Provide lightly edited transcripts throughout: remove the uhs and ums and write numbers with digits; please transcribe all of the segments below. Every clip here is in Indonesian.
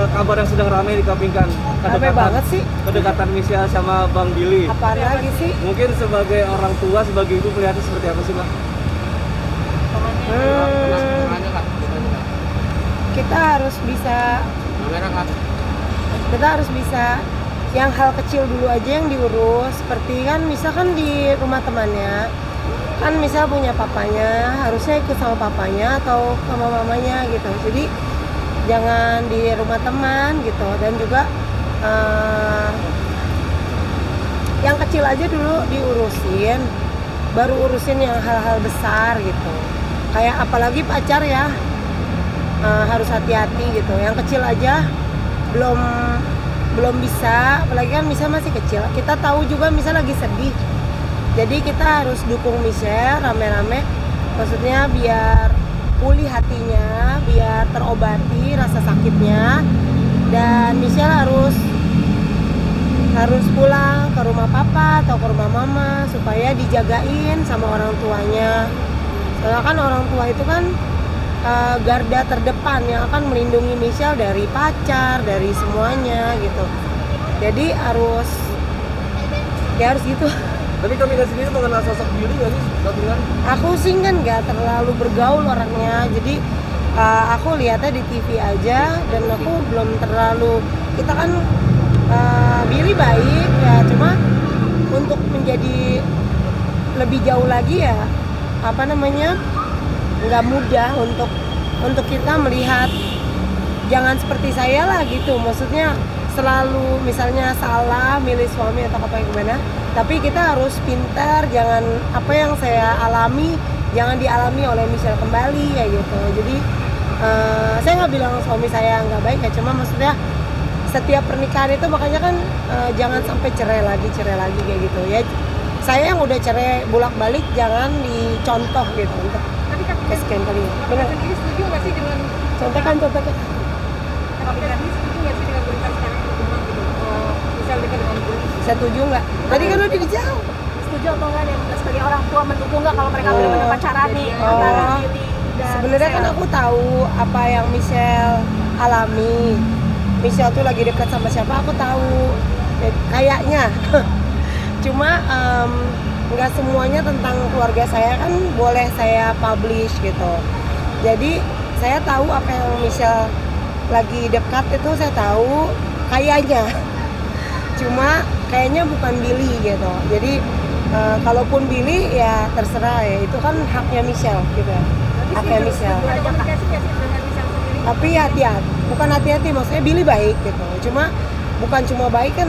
Kabar yang sedang ramai dikapingkan. Ramai banget sih. Kedekatan Michelle sama Bang Billy. Apaan lagi sih? Mungkin sebagai orang tua, sebagai ibu melihatnya seperti apa sih, Bang? Kita harus bisa yang hal kecil dulu aja yang diurus. Seperti kan misalkan di rumah temannya, kan misal punya papanya, harusnya ikut sama papanya atau sama mamanya gitu. Jadi jangan di rumah teman gitu. Dan juga yang kecil aja dulu diurusin, baru urusin yang hal-hal besar gitu. Kayak apalagi pacar ya, harus hati-hati gitu. Yang kecil aja belum bisa, apalagi kan Michelle masih kecil. Kita tahu juga Michelle lagi sedih, jadi kita harus dukung Michelle rame-rame, maksudnya biar pulih hatinya, biar terobati rasa sakitnya. Dan Michelle harus pulang ke rumah papa atau ke rumah mama supaya dijagain sama orang tuanya. Soalnya kan orang tua itu kan garda terdepan yang akan melindungi Michelle dari pacar, dari semuanya gitu. Jadi harus gitu. Tapi kami sendiri mengenal sosok Billy nggak sih? Aku sih kan nggak terlalu bergaul orangnya, jadi aku lihatnya di TV aja dan aku belum terlalu. Kita kan Billy baik ya, cuma untuk menjadi lebih jauh lagi ya nggak mudah untuk kita melihat. Jangan seperti saya lah gitu, maksudnya selalu misalnya salah milih suami atau apa gimana, tapi kita harus pintar, jangan apa yang saya alami jangan dialami oleh Michelle kembali kayak gitu. Jadi saya nggak bilang suami saya nggak baik ya, cuma maksudnya setiap pernikahan itu makanya kan jangan sampai cerai lagi kayak gitu ya. Saya yang udah cerai bolak-balik jangan dicontoh gitu untuk kesekian kali. Benar. Sendiri setuju nggak sih dengan Contohkan. Tapi tadi setuju nggak sih dengan berita sekarang berkembang gitu? Michelle dekat dengan Billy. Setuju nggak? Tadi kan udah dijawab. Setuju atau nggak? Dan sebagai orang tua mendukung nggak kalau mereka benar-benar pacaran nih antara Billy dan Sebenarnya kan Michelle? aku tahu apa yang Michelle alami. Michelle tuh lagi dekat sama siapa aku tahu. Kayaknya. Cuma nggak semuanya tentang keluarga saya kan boleh saya publish gitu. Jadi saya tahu apa yang Michelle lagi dekat itu, saya tahu kayaknya. Cuma kayaknya bukan Billy gitu. Jadi kalaupun Billy ya terserah ya, itu kan haknya Michelle gitu. Haknya Michelle. Ada komunikasi nggak sih dengan Michelle sendiri? Tapi hati-hati, bukan hati-hati, maksudnya Billy baik gitu. Cuma bukan cuma baik kan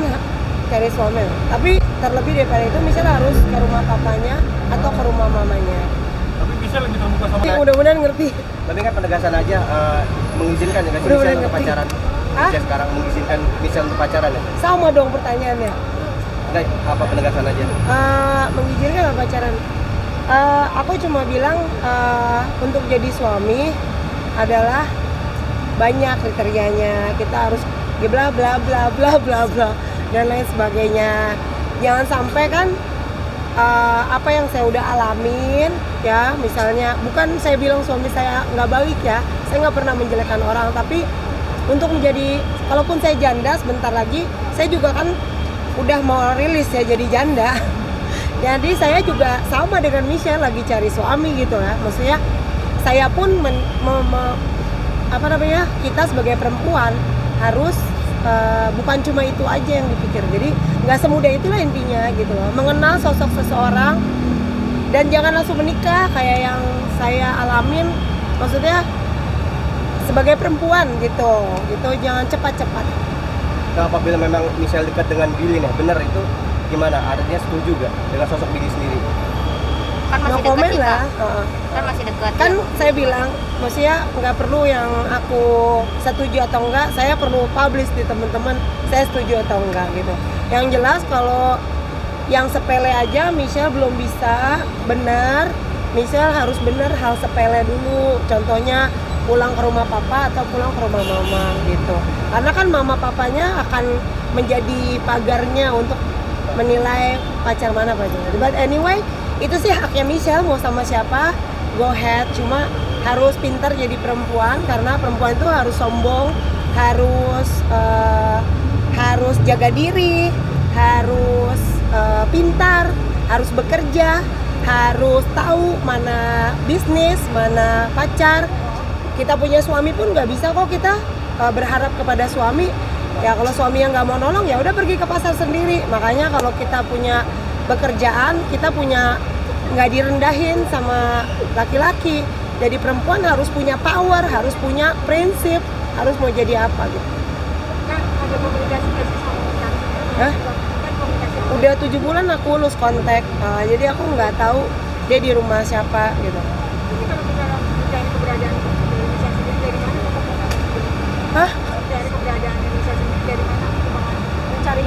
cari suami, tapi terlebih daripada itu Michelle harus ke rumah papanya atau ke rumah mamanya. Tapi Michelle lebih terbuka sama. Tapi mudah-mudahan ngerti. Tapi kan penegasan aja mengizinkan ya Udah Michelle untuk ngerti. pacaran. Michelle sekarang mengizinkan Michelle untuk pacaran ya? Sama dong pertanyaannya. Enggak, apa penegasan aja? Mengizinkan apa pacaran? Aku cuma bilang untuk jadi suami adalah banyak kriterianya. Kita harus bla bla bla bla bla bla dan lain sebagainya. Jangan sampai kan apa yang saya udah alamin ya, misalnya bukan saya bilang suami saya nggak baik ya, saya nggak pernah menjelekkan orang, tapi untuk menjadi, kalaupun saya janda sebentar lagi saya juga kan udah mau rilis ya jadi janda. Jadi saya juga sama dengan Michelle lagi cari suami gitu ya, maksudnya saya pun kita sebagai perempuan harus bukan cuma itu aja yang dipikir. Jadi nggak semudah itulah intinya gitu loh, mengenal sosok seseorang dan jangan langsung menikah kayak yang saya alamin, maksudnya sebagai perempuan gitu jangan cepat-cepat. Nah, apabila memang Michelle dekat dengan Billy nih, benar itu gimana? Artinya setuju gak dengan sosok Billy sendiri? Kan masih No dekat comment nih, lah. Kak. Kan masih dekat. Kan saya bilang, maksudnya nggak perlu yang aku setuju atau enggak, saya perlu publish di teman-teman saya setuju atau enggak gitu. Yang jelas kalau yang sepele aja Michelle belum bisa benar, Michelle harus benar hal sepele dulu. Contohnya pulang ke rumah papa atau pulang ke rumah mama gitu. Karena kan mama papanya akan menjadi pagarnya untuk menilai pacar mana pacar. But anyway, itu sih haknya Michelle mau sama siapa, go ahead. Cuma harus pintar jadi perempuan karena perempuan itu harus sombong, harus jaga diri, harus pintar, harus bekerja, harus tahu mana bisnis, mana pacar. Kita punya suami pun nggak bisa kok kita berharap kepada suami. Ya kalau suami yang nggak mau nolong ya udah pergi ke pasar sendiri. Makanya kalau kita punya pekerjaan, kita punya nggak direndahin sama laki-laki. Jadi perempuan harus punya power, harus punya prinsip, harus mau jadi apa gitu. Kan ada komunikasi nggak sih sama pacar? Hah? Kan komunikasi. Udah 7 bulan aku lose kontak, jadi aku nggak tahu dia di rumah siapa gitu. Jadi kalau misalnya mencari keberadaan Michelle sendiri dari mana? Hah? Mencari keberadaan Michelle sendiri dari mana? Mencari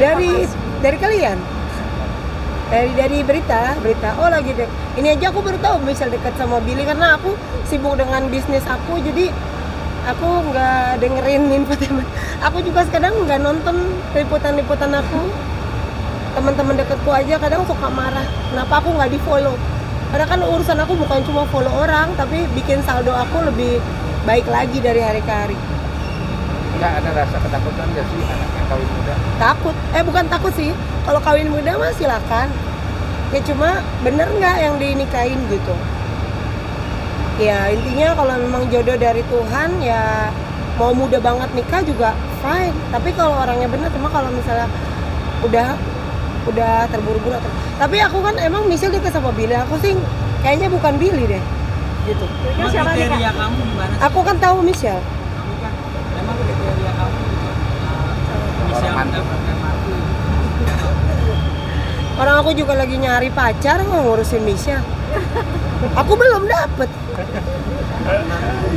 Dari kalian? Dari berita. Oh lagi deh. Ini aja aku baru tahu Michelle dekat sama Billy karena aku sibuk dengan bisnis aku, jadi aku nggak dengerin infotainment. Aku juga kadang nggak nonton liputan aku. Teman-teman dekatku aja kadang suka marah. Kenapa aku nggak di follow? Padahal kan urusan aku bukan cuma follow orang, tapi bikin saldo aku lebih baik lagi dari hari ke hari. Enggak ada rasa ketakutan nggak sih anak yang kawin muda? Takut, bukan takut sih. Kalau kawin muda mah silakan. Ya cuma bener nggak yang dinikahin gitu. Ya intinya kalau memang jodoh dari Tuhan ya mau muda banget nikah juga fine. Tapi kalau orangnya bener, cuma kalau misalnya udah terburu-buru atau. Tapi aku kan emang Michelle dekat sama Billy. Aku sih kayaknya bukan Billy deh. Gitu. Kira-kira siapa nih Kak? Kriteria kamu gimana sih? Aku kan tahu Michelle. Kamu kan memang kriteria kamu gitu. Bisa mendapatkan mati. Orang aku juga lagi nyari pacar mau ngurusin Michelle. Aku belum dapet.